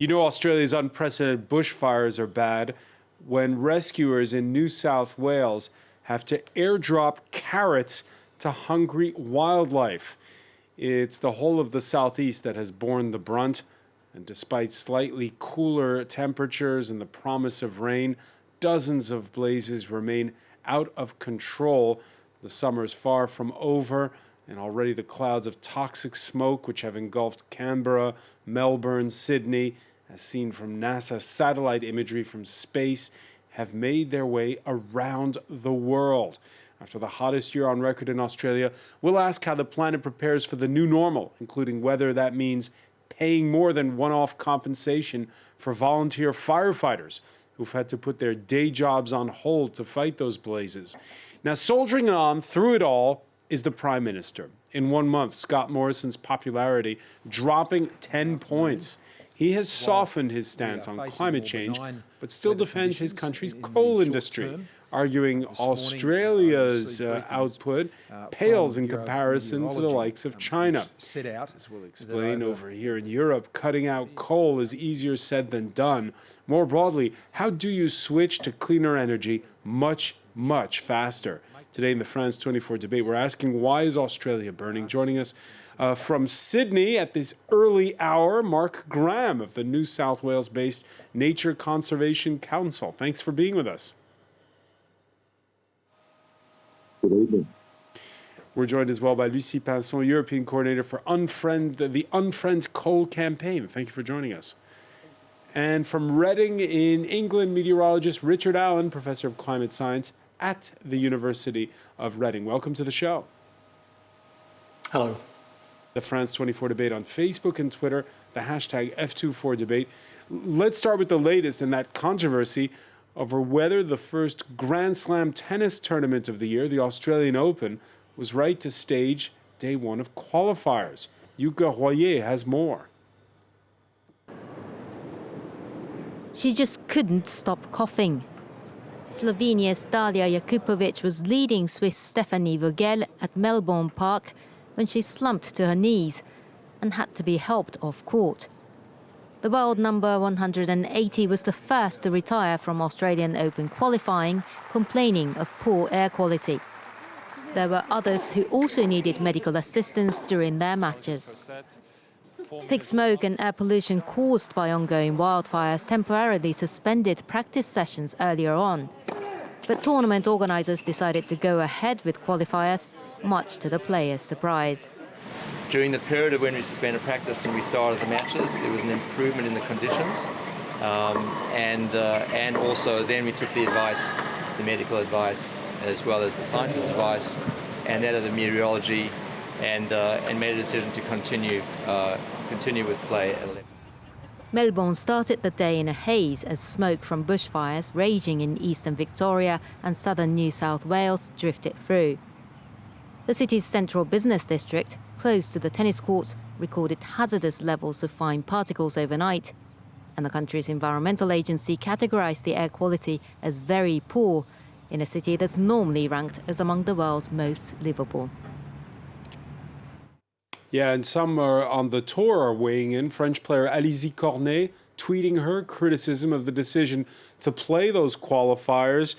You know, Australia's unprecedented bushfires are bad when rescuers in New South Wales have to airdrop carrots to hungry wildlife. It's the whole of the southeast that has borne the brunt, and despite slightly cooler temperatures and the promise of rain, dozens of blazes remain out of control. The summer's far from over, and already the clouds of toxic smoke which have engulfed Canberra, Melbourne, Sydney, as seen from NASA satellite imagery from space, have made their way around the world. After the hottest year on record in Australia, we'll ask how the planet prepares for the new normal, including whether that means paying more than one-off compensation for volunteer firefighters who've had to put their day jobs on hold to fight those blazes. Now, soldiering on through it all is the Prime Minister. In 1 month, Scott Morrison's popularity dropping 10 points. He has softened his stance on climate change, but still defends his country's coal industry, arguing Australia's output pales in comparison to the likes of China. As we'll explain, over here in Europe, cutting out coal is easier said than done. More broadly, how do you switch to cleaner energy much faster? Today in the France 24 debate, we're asking, why is Australia burning? Joining us from Sydney at this early hour, Mark Graham of the New South Wales-based Nature Conservation Council. Thanks for being with us. Good evening. We're joined as well by Lucie Pinson, European Coordinator for the Unfriend Coal Campaign. Thank you for joining us. And from Reading in England, meteorologist Richard Allen, Professor of Climate Science at the University of Reading. Welcome to the show. Hello. The France 24 debate on Facebook and Twitter, the hashtag F24debate. Let's start with the latest in that controversy over whether the first Grand Slam tennis tournament of the year, the Australian Open, was right to stage day one of qualifiers. Yuka Royer has more. She just couldn't stop coughing. Slovenia's Dalia Jakupovic was leading Swiss Stephanie Vogel at Melbourne Park when she slumped to her knees and had to be helped off court. The world number 180 was the first to retire from Australian Open qualifying, complaining of poor air quality. There were others who also needed medical assistance during their matches. Thick smoke and air pollution caused by ongoing wildfires temporarily suspended practice sessions earlier on. But tournament organisers decided to go ahead with qualifiers, much to the players' surprise. During the period of when we suspended practice and we started the matches, there was an improvement in the conditions. And also then we took the advice, the medical advice, as well as the scientists' advice, and that of the meteorology, and made a decision to continue with play at 11. Melbourne started the day in a haze as smoke from bushfires raging in eastern Victoria and southern New South Wales drifted through. The city's central business district, close to the tennis courts, recorded hazardous levels of fine particles overnight, and the country's environmental agency categorised the air quality as very poor in a city that's normally ranked as among the world's most livable. Yeah, and some on the tour are weighing in. French player Alizé Cornet tweeting her criticism of the decision to play those qualifiers,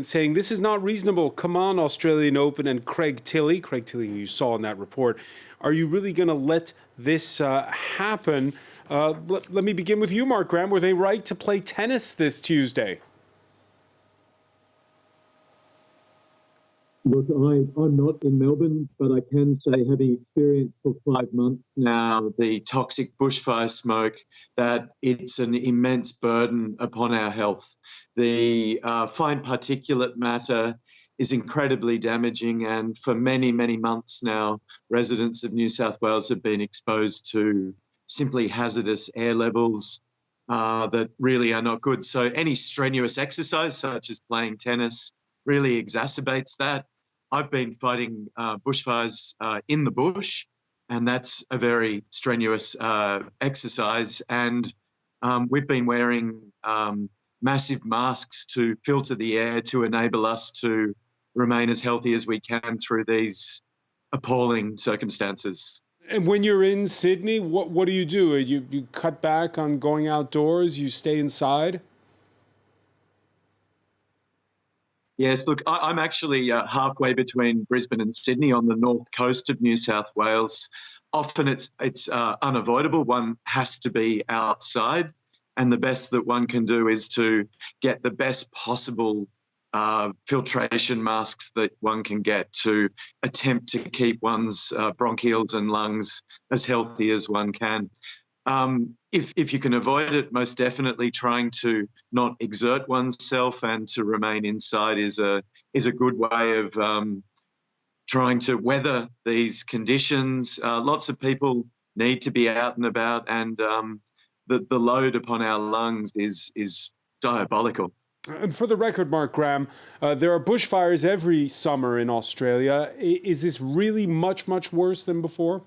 saying, this is not reasonable. Come on, Australian Open. And Craig Tilley, who you saw in that report, are you really going to let this happen? Let me begin with you, Mark Graham. Were they right to play tennis this Tuesday? Look, I'm not in Melbourne, but I can say, having experienced for 5 months now the toxic bushfire smoke, that it's an immense burden upon our health. The fine particulate matter is incredibly damaging, and for many, many months now, residents of New South Wales have been exposed to simply hazardous air levels that really are not good. So any strenuous exercise, such as playing tennis, really exacerbates that. I've been fighting bushfires in the bush, and that's a very strenuous exercise. And we've been wearing massive masks to filter the air to enable us to remain as healthy as we can through these appalling circumstances. And when you're in Sydney, what do? You cut back on going outdoors? You stay inside? Yes, look, I'm actually halfway between Brisbane and Sydney on the north coast of New South Wales. Often it's unavoidable. One has to be outside, and the best that one can do is to get the best possible filtration masks that one can get to attempt to keep one's bronchioles and lungs as healthy as one can. If you can avoid it, most definitely trying to not exert oneself and to remain inside is a good way of trying to weather these conditions. Lots of people need to be out and about, and the load upon our lungs is diabolical. And for the record, Mark Graham, there are bushfires every summer in Australia. Is this really much worse than before?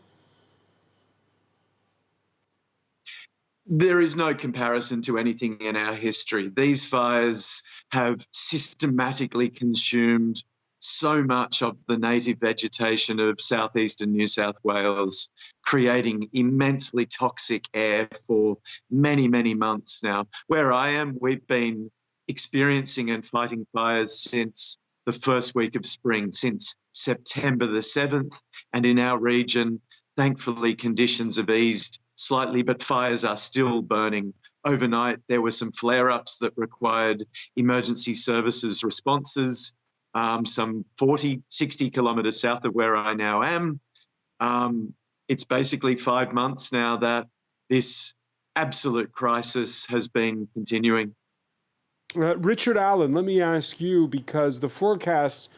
There is no comparison to anything in our history. These fires have systematically consumed so much of the native vegetation of southeastern New South Wales, creating immensely toxic air for many months now. Where I am, we've been experiencing and fighting fires since the first week of spring, since September the 7th. And in our region, thankfully, conditions have eased slightly, but fires are still burning. Overnight, there were some flare-ups that required emergency services responses, some 40, 60 kilometres south of where I now am. It's basically 5 months now that this absolute crisis has been continuing. Richard Allen, let me ask you, because the forecast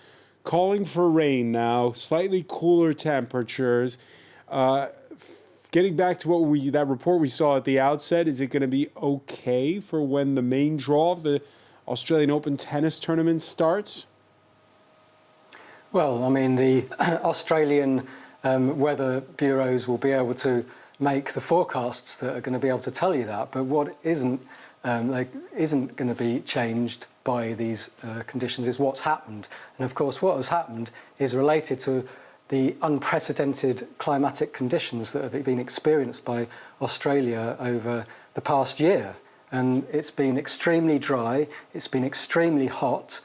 calling for rain now, slightly cooler temperatures. Getting back to that report we saw at the outset, is it going to be okay for when the main draw of the Australian Open tennis tournament starts? Well, I mean, the Australian weather bureaus will be able to make the forecasts that are going to be able to tell you that. But what isn't going to be changed by these conditions is what's happened. And of course, what has happened is related to the unprecedented climatic conditions that have been experienced by Australia over the past year. And it's been extremely dry, it's been extremely hot,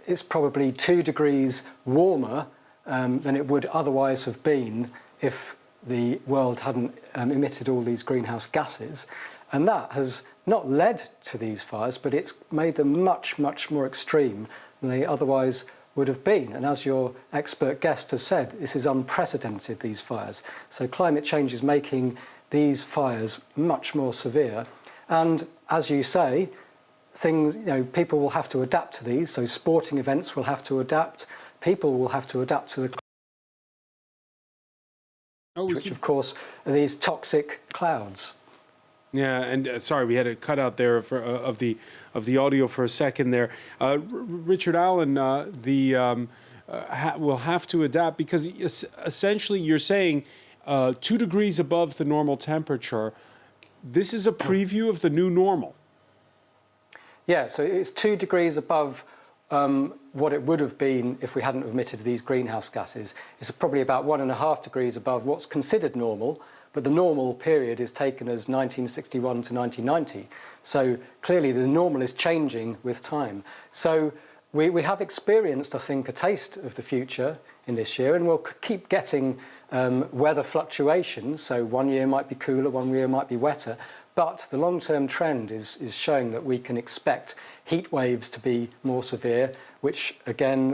it's probably 2 degrees warmer than it would otherwise have been if the world hadn't emitted all these greenhouse gases. And that has not led to these fires, but it's made them much more extreme than they otherwise would have been. And as your expert guest has said, this is unprecedented, these fires. So climate change is making these fires much more severe. And as you say, people will have to adapt to these. So sporting events will have to adapt. People will have to adapt to the which of course are these toxic clouds. Yeah, and sorry, we had to cut out there of the audio for a second there. Richard Allen, will have to adapt because essentially you're saying 2 degrees above the normal temperature. This is a preview of the new normal. Yeah, so it's 2 degrees above what it would have been if we hadn't emitted these greenhouse gases. It's probably about 1.5 degrees above what's considered normal, but the normal period is taken as 1961 to 1990. So clearly the normal is changing with time. So we have experienced, I think, a taste of the future in this year, and we'll keep getting weather fluctuations. So one year might be cooler, one year might be wetter, but the long-term trend is showing that we can expect heat waves to be more severe, which again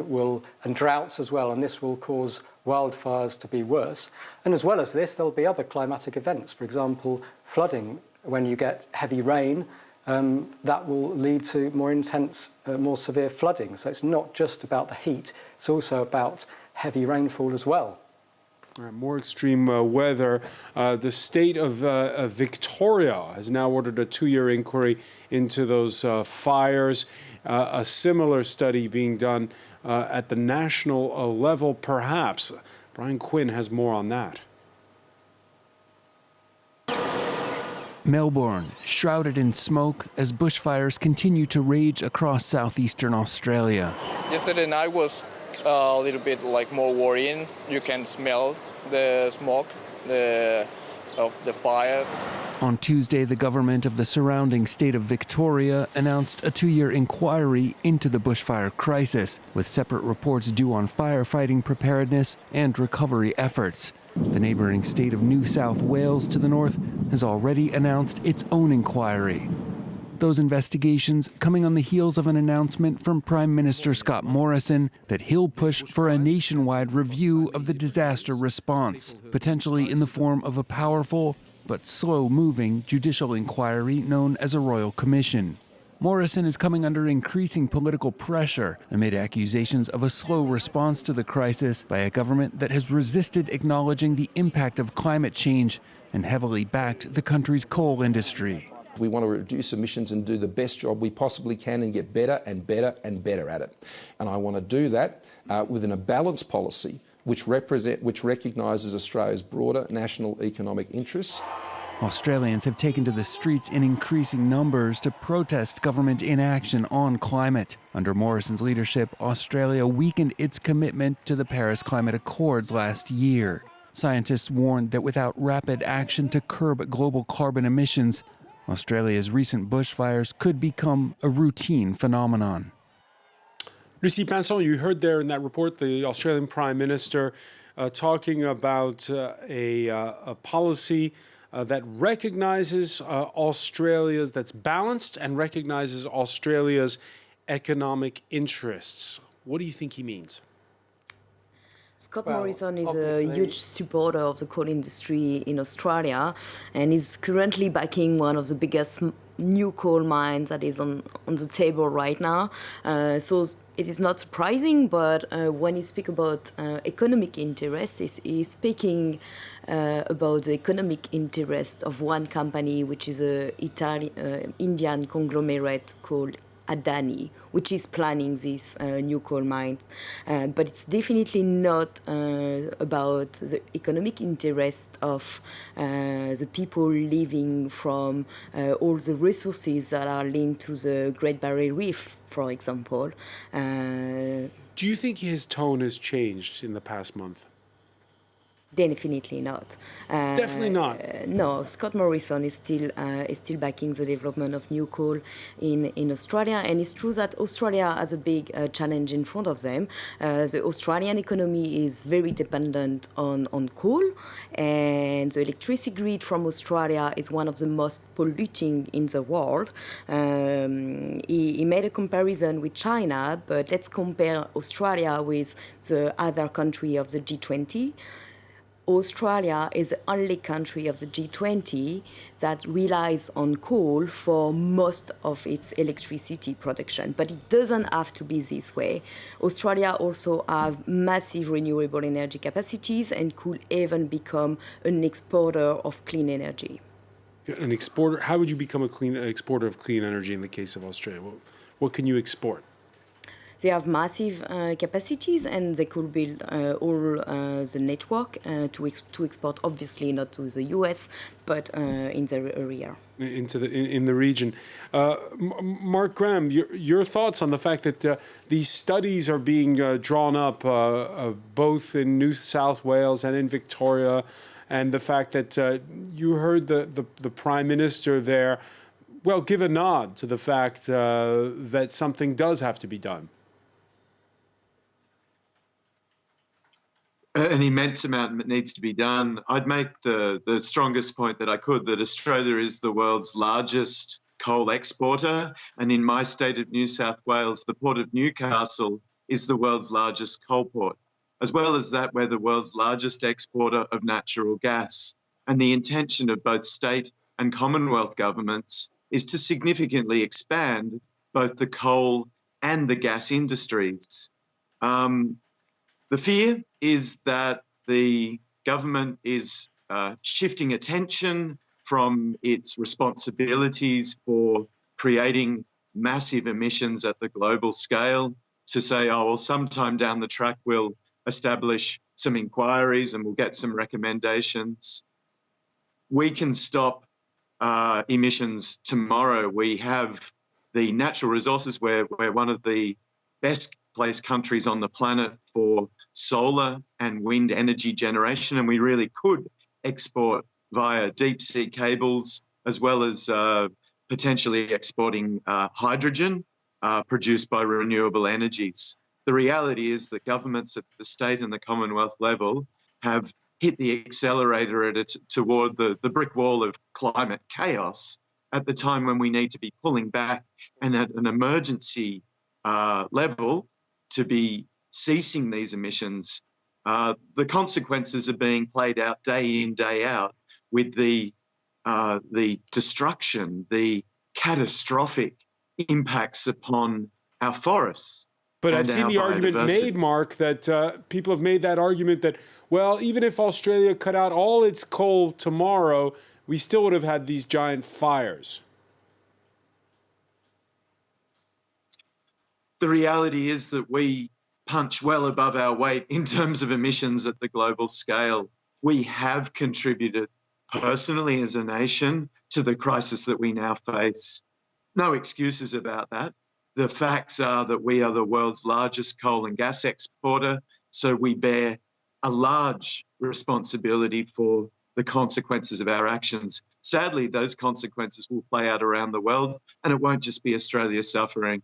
and droughts as well, and this will cause wildfires to be worse. And as well as this, there'll be other climatic events. For example, flooding. When you get heavy rain, that will lead to more intense, more severe flooding. So it's not just about the heat, it's also about heavy rainfall as well. More extreme weather. The state of Victoria has now ordered a 2-year inquiry into those fires. A similar study being done at the national level, perhaps. Brian Quinn has more on that. Melbourne, shrouded in smoke as bushfires continue to rage across southeastern Australia. Yesterday night was a little bit more worrying. You can smell the smoke of the fire. On Tuesday, the government of the surrounding state of Victoria announced a 2-year inquiry into the bushfire crisis, with separate reports due on firefighting preparedness and recovery efforts. The neighbouring state of New South Wales to the north has already announced its own inquiry. Those investigations coming on the heels of an announcement from Prime Minister Scott Morrison that he'll push for a nationwide review of the disaster response, potentially in the form of a powerful but slow-moving judicial inquiry known as a royal commission. Morrison is coming under increasing political pressure amid accusations of a slow response to the crisis by a government that has resisted acknowledging the impact of climate change and heavily backed the country's coal industry. We want to reduce emissions and do the best job we possibly can and get better and better and better at it. And I want to do that within a balanced policy which recognises Australia's broader national economic interests. Australians have taken to the streets in increasing numbers to protest government inaction on climate. Under Morrison's leadership, Australia weakened its commitment to the Paris Climate Accords last year. Scientists warned that without rapid action to curb global carbon emissions, Australia's recent bushfires could become a routine phenomenon. Lucie Pinson, you heard there in that report the Australian Prime Minister talking about a policy that recognizes that's balanced and recognizes Australia's economic interests. What do you think he means? Scott Morrison is a huge supporter of the coal industry in Australia and is currently backing one of the biggest new coal mines that is on the table right now. So it is not surprising, but when he speaks about economic interests, he's speaking about the economic interest of one company, which is an Indian conglomerate called Adani, which is planning this new coal mine. But it's definitely not about the economic interest of the people living from all the resources that are linked to the Great Barrier Reef, for example. Do you think his tone has changed in the past month? Definitely not. Definitely not. No, Scott Morrison is still backing the development of new coal in Australia, and it's true that Australia has a big challenge in front of them. The Australian economy is very dependent on coal, and the electricity grid from Australia is one of the most polluting in the world. He made a comparison with China, but let's compare Australia with the other country of the G20. Australia is the only country of the G20 that relies on coal for most of its electricity production. But it doesn't have to be this way. Australia also have massive renewable energy capacities and could even become an exporter of clean energy. An exporter? How would you become an exporter of clean energy in the case of Australia? What can you export? They have massive capacities, and they could build all the network to export, obviously not to the US, but in the area. In the region. Mark Graham, your thoughts on the fact that these studies are being drawn up both in New South Wales and in Victoria, and the fact that you heard the Prime Minister there, well, give a nod to the fact that something does have to be done. An immense amount needs to be done. I'd make the strongest point that I could, that Australia is the world's largest coal exporter. And in my state of New South Wales, the Port of Newcastle is the world's largest coal port. As well as that, we're the world's largest exporter of natural gas. And the intention of both state and Commonwealth governments is to significantly expand both the coal and the gas industries. The fear is that the government is shifting attention from its responsibilities for creating massive emissions at the global scale to say, oh, well, sometime down the track we'll establish some inquiries and we'll get some recommendations. We can stop emissions tomorrow. We have the natural resources. We're one of the best place countries on the planet for solar and wind energy generation, and we really could export via deep sea cables, as well as potentially exporting hydrogen produced by renewable energies. The reality is that governments at the state and the Commonwealth level have hit the accelerator toward the brick wall of climate chaos at the time when we need to be pulling back and at an emergency level to be ceasing these emissions. The consequences are being played out day in, day out with the destruction, the catastrophic impacts upon our forests. But I've seen the argument made, Mark, that people have made that argument that, well, even if Australia cut out all its coal tomorrow, we still would have had these giant fires. The reality is that we punch well above our weight in terms of emissions at the global scale. We have contributed personally as a nation to the crisis that we now face. No excuses about that. The facts are that we are the world's largest coal and gas exporter, so we bear a large responsibility for the consequences of our actions. Sadly, those consequences will play out around the world, and it won't just be Australia suffering.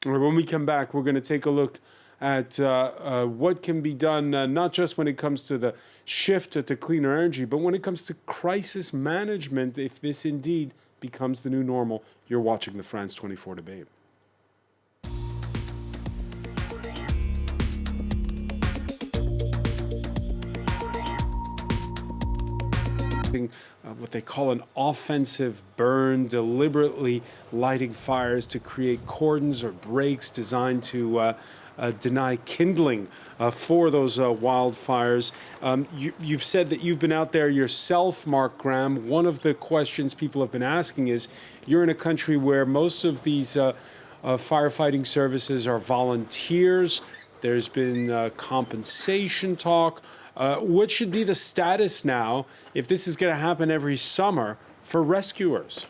When we come back, we're going to take a look at what can be done, not just when it comes to the shift to cleaner energy, but when it comes to crisis management, if this indeed becomes the new normal. You're watching the France 24 debate. What they call an offensive burn, deliberately lighting fires to create cordons or breaks designed to deny kindling for those wildfires. You've said that you've been out there yourself, Mark Graham. One of the questions people have been asking is, you're in a country where most of these firefighting services are volunteers. There's been compensation talk. What should be the status now if this is going to happen every summer for rescuers?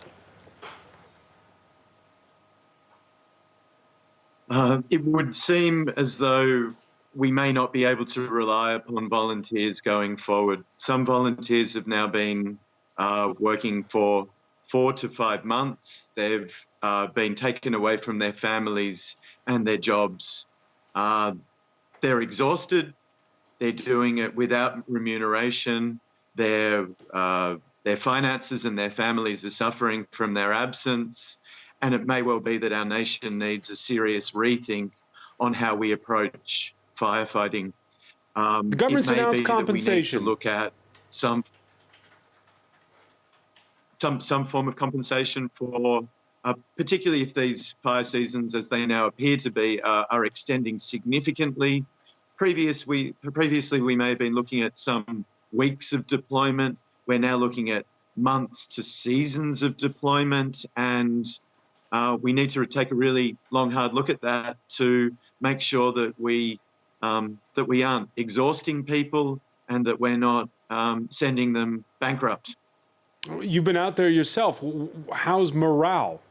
It would seem as though we may not be able to rely upon volunteers going forward. Some volunteers have now been working for 4 to 5 months. They've been taken away from their families and their jobs. They're exhausted. They're doing it without remuneration. Their finances and their families are suffering from their absence. And it may well be that our nation needs a serious rethink on how we approach firefighting. The government's announced compensation. We need to look at some form of compensation for, particularly if these fire seasons, as they now appear to be, are extending significantly. Previously, we may have been looking at some weeks of deployment. We're now looking at months to seasons of deployment, and we need to take a really long, hard look at that to make sure that we aren't exhausting people and that we're not sending them bankrupt. You've been out there yourself. How's morale?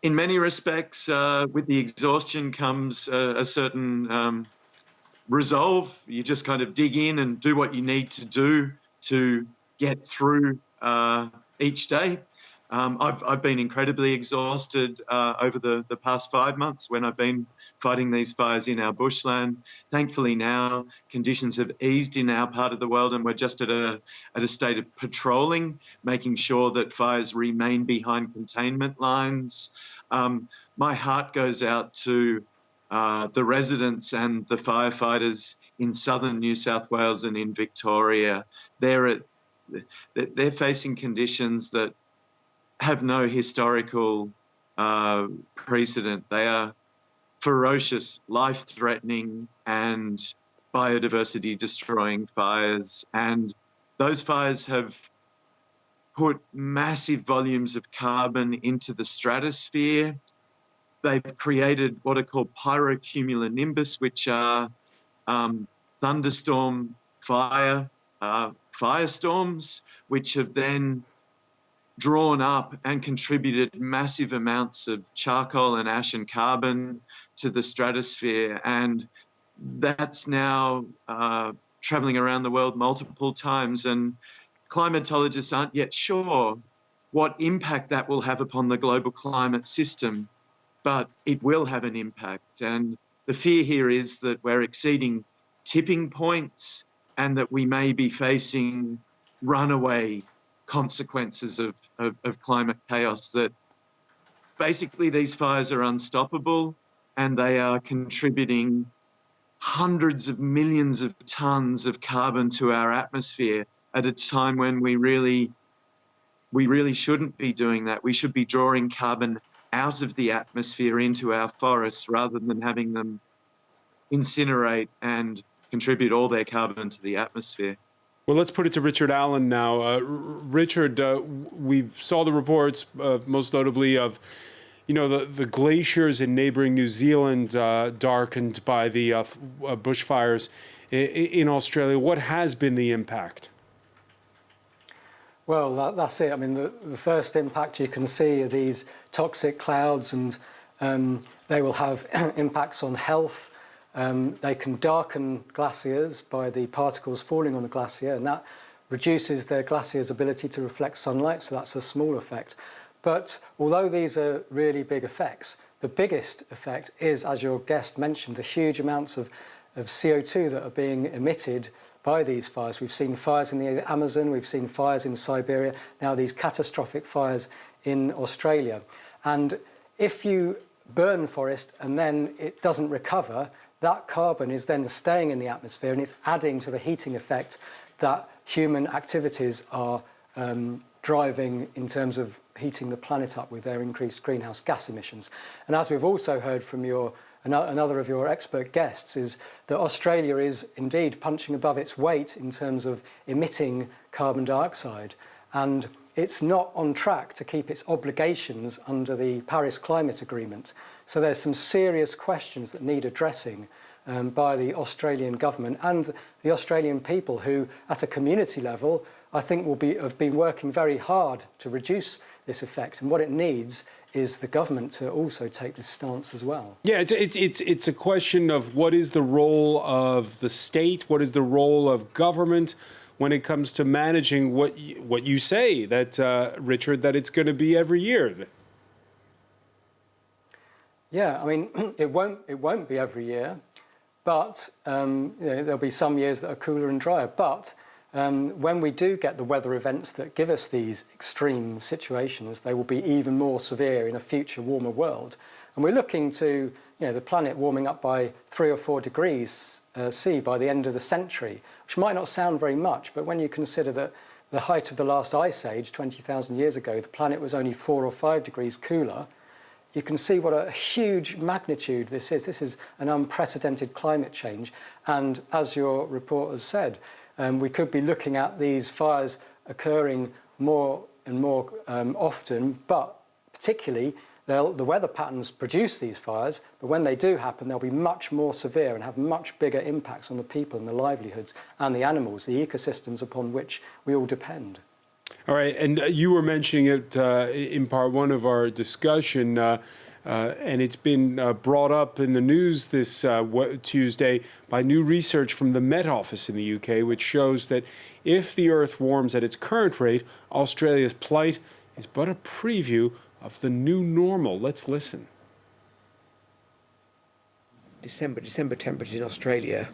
In many respects, with the exhaustion comes a certain resolve. You just kind of dig in and do what you need to do to get through each day. I've been incredibly exhausted over the past 5 months when I've been fighting these fires in our bushland. Thankfully now conditions have eased in our part of the world, and we're just at a state of patrolling, making sure that fires remain behind containment lines. My heart goes out to the residents and the firefighters in southern New South Wales and in Victoria. They're facing conditions that have no historical precedent. They are ferocious, life-threatening and biodiversity-destroying fires. And those fires have put massive volumes of carbon into the stratosphere. They've created what are called pyrocumulonimbus, which are thunderstorm firestorms, which have then drawn up and contributed massive amounts of charcoal and ash and carbon to the stratosphere. And that's now traveling around the world multiple times. And climatologists aren't yet sure what impact that will have upon the global climate system, but it will have an impact. And the fear here is that we're exceeding tipping points and that we may be facing runaway consequences of climate chaos, that basically these fires are unstoppable and they are contributing hundreds of millions of tons of carbon to our atmosphere at a time when we really shouldn't be doing that. We should be drawing carbon out of the atmosphere into our forests rather than having them incinerate and contribute all their carbon to the atmosphere. Well, let's put it to Richard Allen now. Richard, we saw the reports, most notably of, the glaciers in neighboring New Zealand darkened by the bushfires in Australia. What has been the impact? Well, that's it. I mean, the first impact you can see are these toxic clouds, and they will have impacts on health. They can darken glaciers by the particles falling on the glacier, and that reduces the glacier's ability to reflect sunlight, so that's a small effect. But although these are really big effects, the biggest effect is, as your guest mentioned, the huge amounts of CO2 that are being emitted by these fires. We've seen fires in the Amazon, we've seen fires in Siberia, now these catastrophic fires in Australia. And if you burn forest and then it doesn't recover, that carbon is then staying in the atmosphere and it's adding to the heating effect that human activities are driving in terms of heating the planet up with their increased greenhouse gas emissions. And as we've also heard from another of your expert guests, is that Australia is indeed punching above its weight in terms of emitting carbon dioxide, and it's not on track to keep its obligations under the Paris Climate Agreement. So there's some serious questions that need addressing by the Australian government and the Australian people, who at a community level I think have been working very hard to reduce this effect. And what it needs is the government to also take this stance as well. Yeah, it's a question of what is the role of the state, what is the role of government when it comes to managing what you say, that Richard, that it's going to be every year. Yeah, I mean, it won't be every year, but there'll be some years that are cooler and drier. But when we do get the weather events that give us these extreme situations, they will be even more severe in a future warmer world. And we're looking to the planet warming up by 3 or 4 degrees C by the end of the century, which might not sound very much, but when you consider that the height of the last ice age, 20,000 years ago, the planet was only 4 or 5 degrees cooler, you can see what a huge magnitude this is. This is an unprecedented climate change. And as your report has said, we could be looking at these fires occurring more and more often, but particularly the weather patterns produce these fires, but when they do happen, they'll be much more severe and have much bigger impacts on the people and the livelihoods and the animals, the ecosystems upon which we all depend. All right, and you were mentioning it in part one of our discussion, and it's been brought up in the news this Tuesday by new research from the Met Office in the UK, which shows that if the Earth warms at its current rate, Australia's plight is but a preview of the new normal. Let's listen. December temperatures in Australia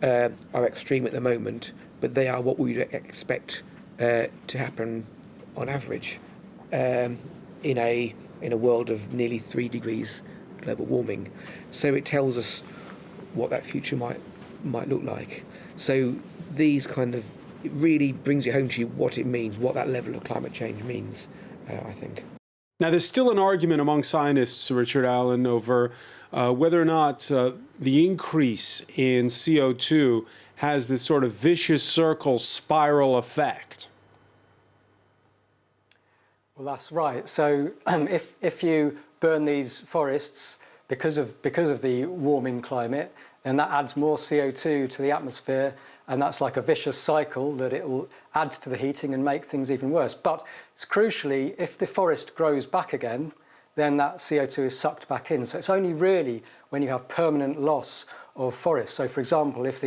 are extreme at the moment, but they are what we would expect to happen on average in a world of nearly 3 degrees global warming. So it tells us what that future might look like. So these it really brings it home to you what it means, what that level of climate change means, I think. Now, there's still an argument among scientists, Richard Allen, over whether or not the increase in CO2 has this sort of vicious circle spiral effect. Well, that's right. So if you burn these forests because of the warming climate, then that adds more CO2 to the atmosphere, and that's like a vicious cycle that it will add to the heating and make things even worse. But it's crucially, if the forest grows back again, then that CO2 is sucked back in. So it's only really when you have permanent loss of forest. So, for example, if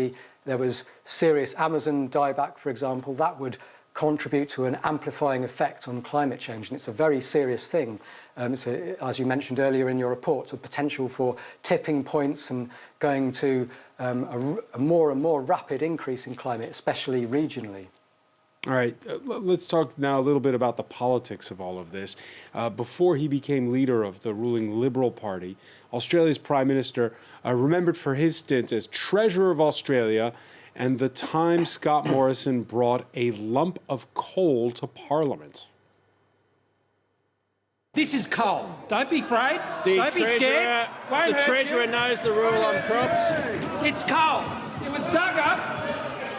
there was serious Amazon dieback, for example, that would contribute to an amplifying effect on climate change, and it's a very serious thing. As you mentioned earlier in your report, a potential for tipping points and going to a more and more rapid increase in climate, especially regionally. All right, let's talk now a little bit about the politics of all of this. Before he became leader of the ruling Liberal Party, Australia's Prime Minister remembered for his stint as Treasurer of Australia, and the time Scott Morrison brought a lump of coal to Parliament. This is coal. Don't be afraid. Don't be scared. The Treasurer knows the rule on crops. It's coal. It was dug up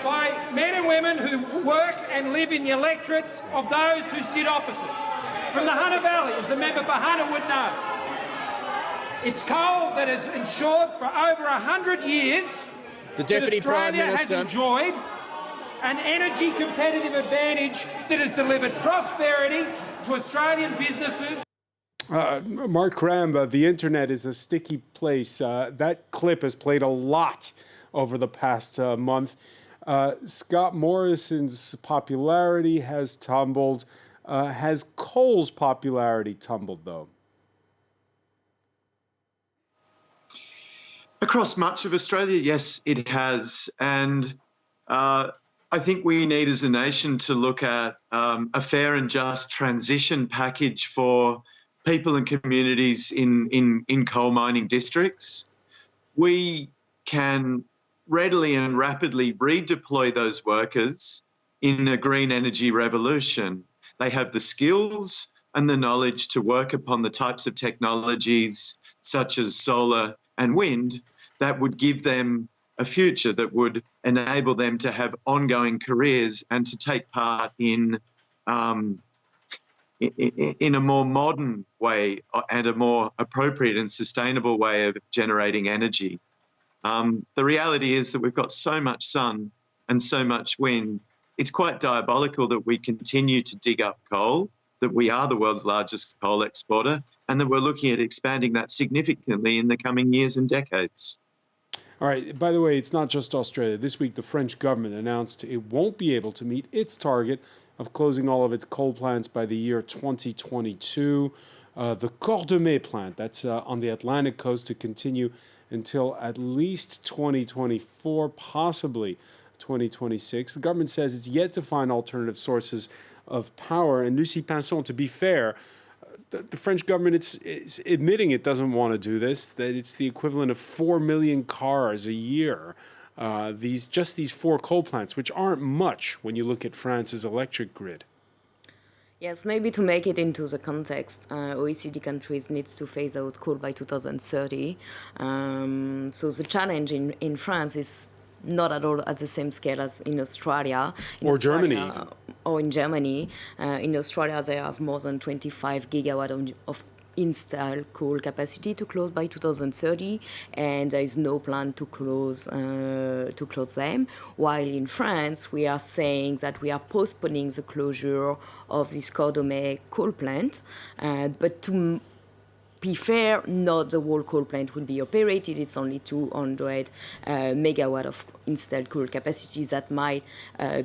by men and women who work and live in the electorates of those who sit opposite. From the Hunter Valley, as the member for Hunter would know. It's coal that has ensured for over 100 years the Deputy Prime Minister has enjoyed an energy competitive advantage that has delivered prosperity to Australian businesses. Mark Cram, the internet is a sticky place. That clip has played a lot over the past month. Scott Morrison's popularity has tumbled. Has coal's popularity tumbled, though? Across much of Australia, yes, it has. And I think we need as a nation to look at a fair and just transition package for people and communities in coal mining districts. We can readily and rapidly redeploy those workers in a green energy revolution. They have the skills and the knowledge to work upon the types of technologies such as solar and wind that would give them a future, that would enable them to have ongoing careers and to take part in a more modern way and a more appropriate and sustainable way of generating energy. The reality is that we've got so much sun and so much wind. It's quite diabolical that we continue to dig up coal, that we are the world's largest coal exporter, and that we're looking at expanding that significantly in the coming years and decades. All right, by the way, it's not just Australia. This week, the French government announced it won't be able to meet its target of closing all of its coal plants by the year 2022. The Cordemais plant, that's on the Atlantic coast, to continue until at least 2024, possibly 2026. The government says it's yet to find alternative sources of power. And Lucie Pinson, to be fair, the French government it's admitting it doesn't want to do this, that it's the equivalent of 4 million cars a year. These 4 coal plants, which aren't much when you look at France's electric grid. Yes, maybe to make it into the context, OECD countries needs to phase out coal by 2030. So the challenge in France is not at all at the same scale as in Australia. Or Germany even. Or in Germany. In Australia, they have more than 25 gigawatts of installed coal capacity to close by 2030, and there is no plan to close them. While in France, we are saying that we are postponing the closure of this Cordemais coal plant, but to be fair, not the whole coal plant will be operated. It's only 200 megawatt of installed coal capacity that might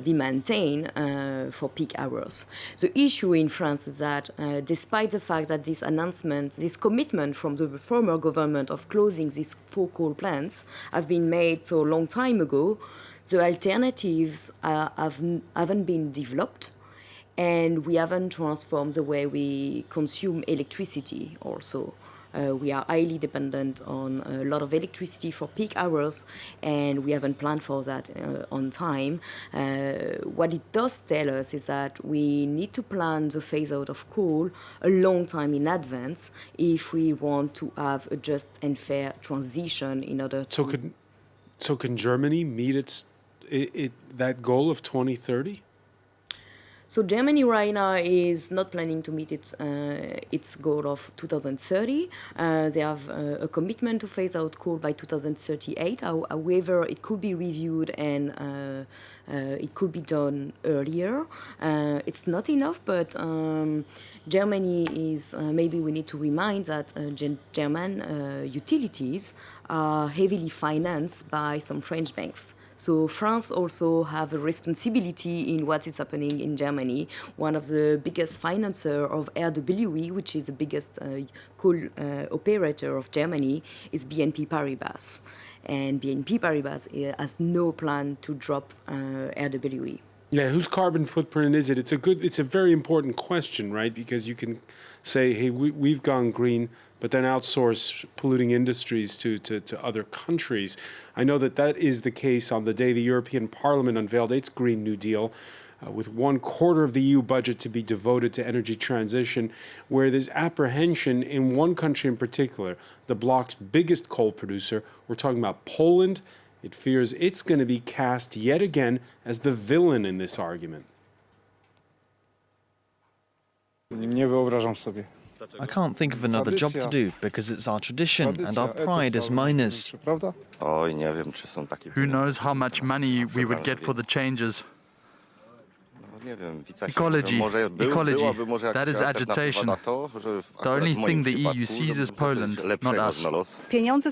be maintained for peak hours. The issue in France is that despite the fact that this announcement, this commitment from the former government of closing these 4 coal plants have been made so long time ago, the alternatives haven't been developed. And we haven't transformed the way we consume electricity also. We are highly dependent on a lot of electricity for peak hours, and we haven't planned for that on time. What it does tell us is that we need to plan the phase out of coal a long time in advance if we want to have a just and fair transition in order to... So can Germany meet that goal of 2030? So Germany right now is not planning to meet its goal of 2030. They have a commitment to phase out coal by 2038. However, it could be reviewed and it could be done earlier. It's not enough, but Germany is, maybe we need to remind that German utilities are heavily financed by some French banks. So France also have a responsibility in what is happening in Germany. One of the biggest financier of RWE, which is the biggest coal operator of Germany, is BNP Paribas. And BNP Paribas has no plan to drop RWE. Yeah, whose carbon footprint is it? It's a very important question, right? Because you can say, hey, we've gone green, but then outsource polluting industries to other countries. I know that is the case on the day the European Parliament unveiled its Green New Deal, with 1/4 of the EU budget to be devoted to energy transition, where there's apprehension in one country in particular, the bloc's biggest coal producer. We're talking about Poland. It fears it's going to be cast yet again as the villain in this argument. I can't think of another job to do because it's our tradition and our pride as miners. Who knows how much money we would get for the changes? Ecology, that is agitation. The only thing the EU sees is Poland, not us.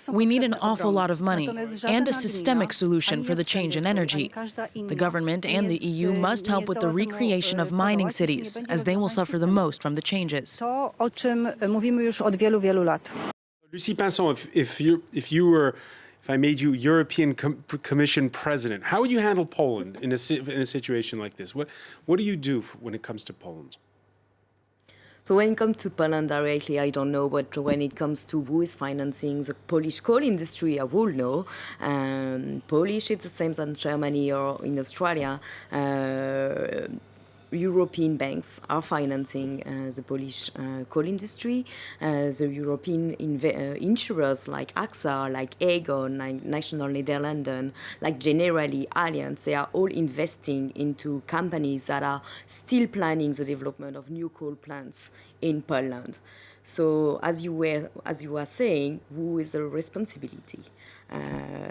We need an awful lot of money and a systemic solution for the change in energy. The government and the EU must help with the recreation of mining cities, as they will suffer the most from the changes. Lucie Pinson, if I made you European Commission president, how would you handle Poland in a situation like this? What do you do when it comes to Poland? So when it comes to Poland directly, I don't know, but when it comes to who is financing the Polish coal industry, I will know. Polish, it's the same as in Germany or in Australia. European banks are financing the Polish coal industry. The European insurers like AXA, like Aegon, like National Nederlanden, like Generali, Allianz, they are all investing into companies that are still planning the development of new coal plants in Poland. So as you were saying, who is the responsibility?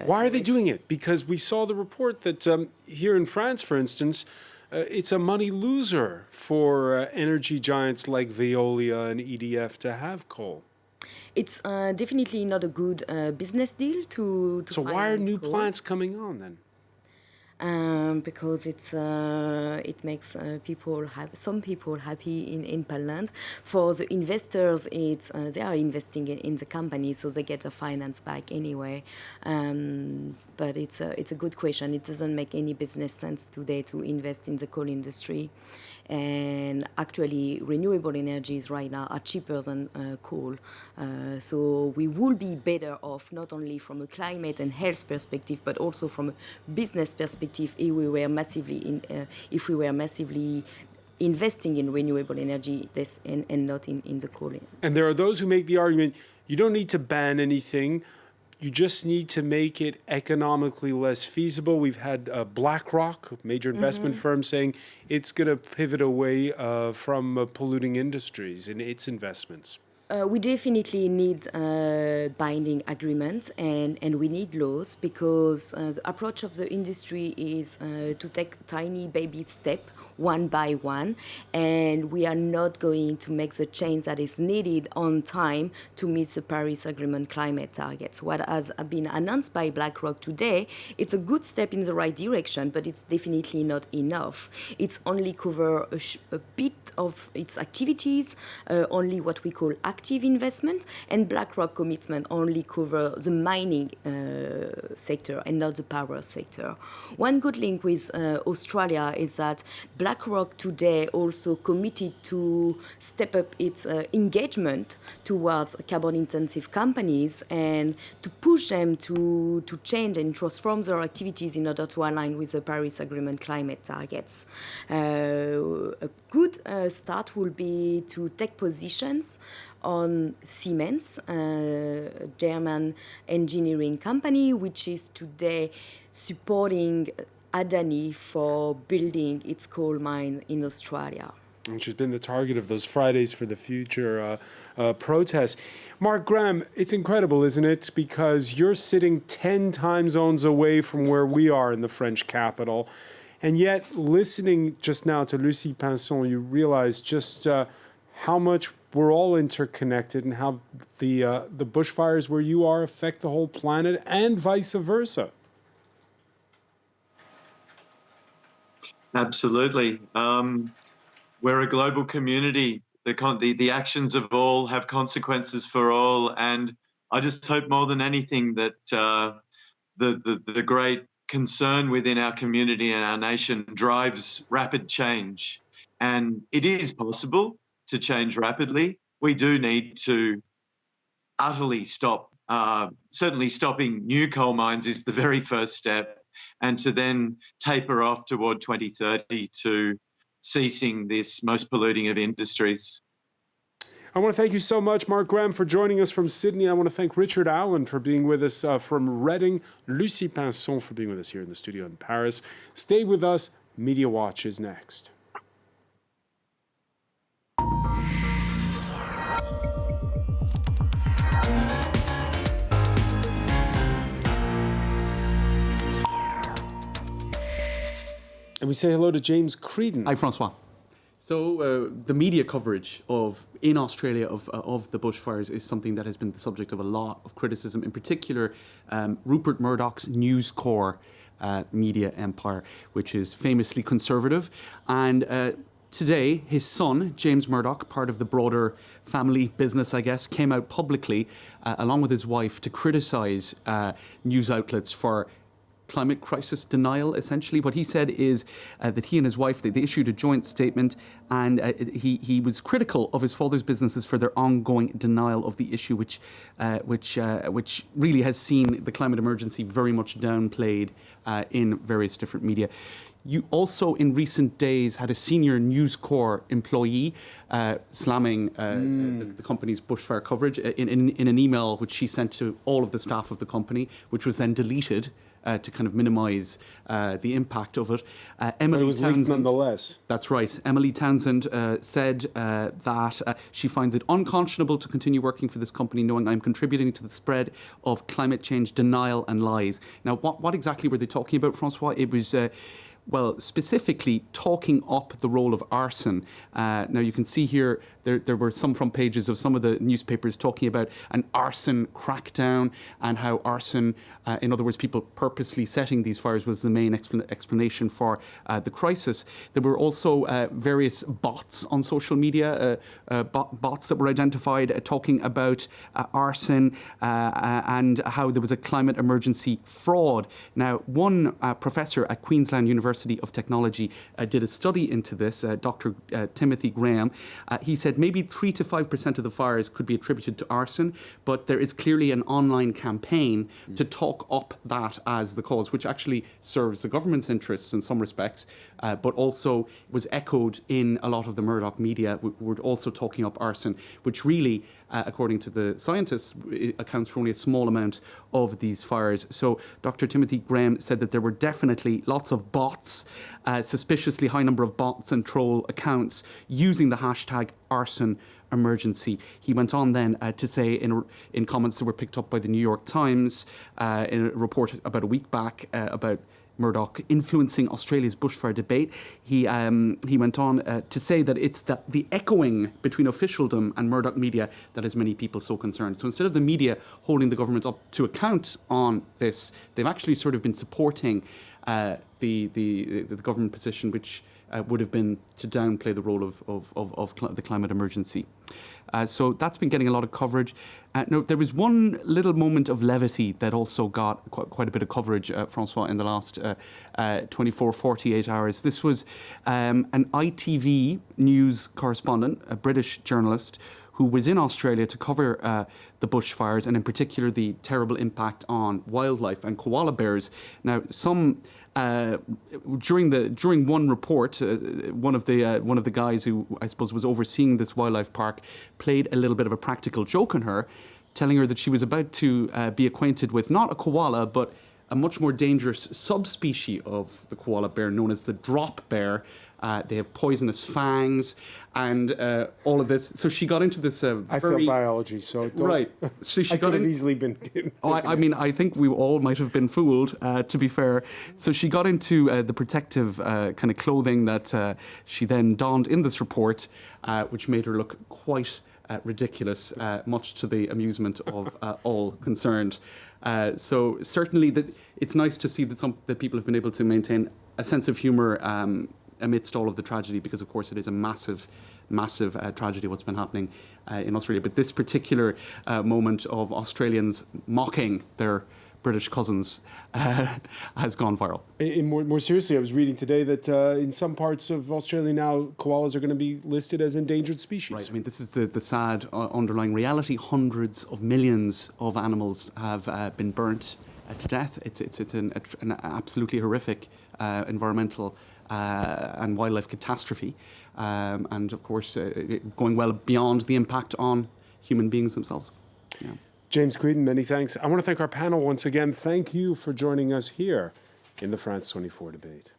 Why are they doing it? Because we saw the report that here in France, for instance, it's a money loser for energy giants like Veolia and EDF to have coal. It's definitely not a good business deal to So why are new plants coming on then? Because it makes some people happy in Poland. For the investors, they are investing in the company, so they get a finance back anyway. But it's a good question. It doesn't make any business sense today to invest in the coal industry. And actually, renewable energies right now are cheaper than coal. So we will be better off, not only from a climate and health perspective, but also from a business perspective if we were massively investing in renewable energy and not in the coal. And there are those who make the argument, you don't need to ban anything. You just need to make it economically less feasible. We've had BlackRock, a major investment firm, saying it's going to pivot away from polluting industries in its investments. We definitely need binding agreements and we need laws because the approach of the industry is to take tiny baby steps one by one, and we are not going to make the change that is needed on time to meet the Paris Agreement climate targets. What has been announced by BlackRock today, it's a good step in the right direction, but it's definitely not enough. It's only cover a bit of its activities, only what we call active investment, and BlackRock commitment only cover the mining sector and not the power sector. One good link with Australia is that BlackRock today also committed to step up its engagement towards carbon-intensive companies and to push them to change and transform their activities in order to align with the Paris Agreement climate targets. A good start will be to take positions on Siemens, a German engineering company, which is today supporting Adani for building its coal mine in Australia. And she's been the target of those Fridays for the Future protests. Mark Graham, it's incredible, isn't it? Because you're sitting 10 time zones away from where we are in the French capital. And yet, listening just now to Lucie Pinson, you realize just how much we're all interconnected and how the bushfires where you are affect the whole planet and vice versa. Absolutely. We're a global community. The actions of all have consequences for all. And I just hope more than anything that the great concern within our community and our nation drives rapid change. And it is possible to change rapidly. We do need to utterly stop. Certainly stopping new coal mines is the very first step, and to then taper off toward 2030 to ceasing this most polluting of industries. I want to thank you so much, Mark Graham, for joining us from Sydney. I want to thank Richard Allen for being with us from Reading, Lucie Pinson for being with us here in the studio in Paris. Stay with us. Media Watch is next. And we say hello to James Creedon. Hi, Francois. So the media coverage in Australia of the bushfires is something that has been the subject of a lot of criticism, in particular Rupert Murdoch's News Corp media empire, which is famously conservative. And today, his son, James Murdoch, part of the broader family business, I guess, came out publicly, along with his wife, to criticise news outlets for climate crisis denial. Essentially what he said is that he and his wife, they issued a joint statement, and he was critical of his father's businesses for their ongoing denial of the issue, which really has seen the climate emergency very much downplayed in various different media. You also, in recent days, had a senior News Corp employee slamming the company's bushfire coverage in an email which she sent to all of the staff of the company, which was then deleted to kind of minimise the impact of it. Emily but it was leaked nonetheless. That's right. Emily Townsend said that she finds it unconscionable to continue working for this company, knowing I'm contributing to the spread of climate change denial and lies. Now, what exactly were they talking about, Francois? It was specifically talking up the role of arson. Now, you can see here there were some front pages of some of the newspapers talking about an arson crackdown and how arson, in other words, people purposely setting these fires, was the main explanation for the crisis. There were also various bots on social media, bots that were identified talking about arson and how there was a climate emergency fraud. Now, one professor at Queensland University of Technology did a study into this, Dr. Timothy Graham. He said maybe 3 to 5% of the fires could be attributed to arson, but there is clearly an online campaign to talk up that as the cause, which actually serves the government's interests in some respects, but also was echoed in a lot of the Murdoch media. We're also talking up arson, which really, according to the scientists, accounts for only a small amount of these fires. So Dr. Timothy Graham said that there were definitely lots of bots, suspiciously high number of bots and troll accounts using the hashtag arson emergency. He went on then to say in comments that were picked up by the New York Times in a report about a week back about Murdoch influencing Australia's bushfire debate. He went on to say that it's the echoing between officialdom and Murdoch media that has many people so concerned. So instead of the media holding the government up to account on this, they've actually sort of been supporting the government position, which would have been to downplay the role of the climate emergency. So that's been getting a lot of coverage. No, there was one little moment of levity that also got quite a bit of coverage, Francois, in the last 24, 48 hours. This was an ITV news correspondent, a British journalist, who was in Australia to cover the bushfires and in particular the terrible impact on wildlife and koala bears. Now, during one report, one of the guys who I suppose was overseeing this wildlife park played a little bit of a practical joke on her, telling her that she was about to be acquainted with not a koala but a much more dangerous subspecies of the koala bear known as the drop bear. They have poisonous fangs and all of this. So she got into this I failed biology, so right. So she could have easily been. I mean, I think we all might have been fooled, to be fair. So she got into the protective kind of clothing that she then donned in this report, which made her look quite ridiculous, much to the amusement of all concerned. So certainly, it's nice to see that people have been able to maintain a sense of humour amidst all of the tragedy, because of course it is a massive tragedy what's been happening in Australia. But this particular moment of Australians mocking their British cousins has gone viral. And more seriously, I was reading today that in some parts of Australia now, koalas are going to be listed as endangered species. Right. I mean, this is the sad underlying reality. Hundreds of millions of animals have been burnt to death. It's an absolutely horrific environmental and wildlife catastrophe, and of course going well beyond the impact on human beings themselves. Yeah. James Creedon, many thanks. I want to thank our panel once again. Thank you for joining us here in the France 24 debate.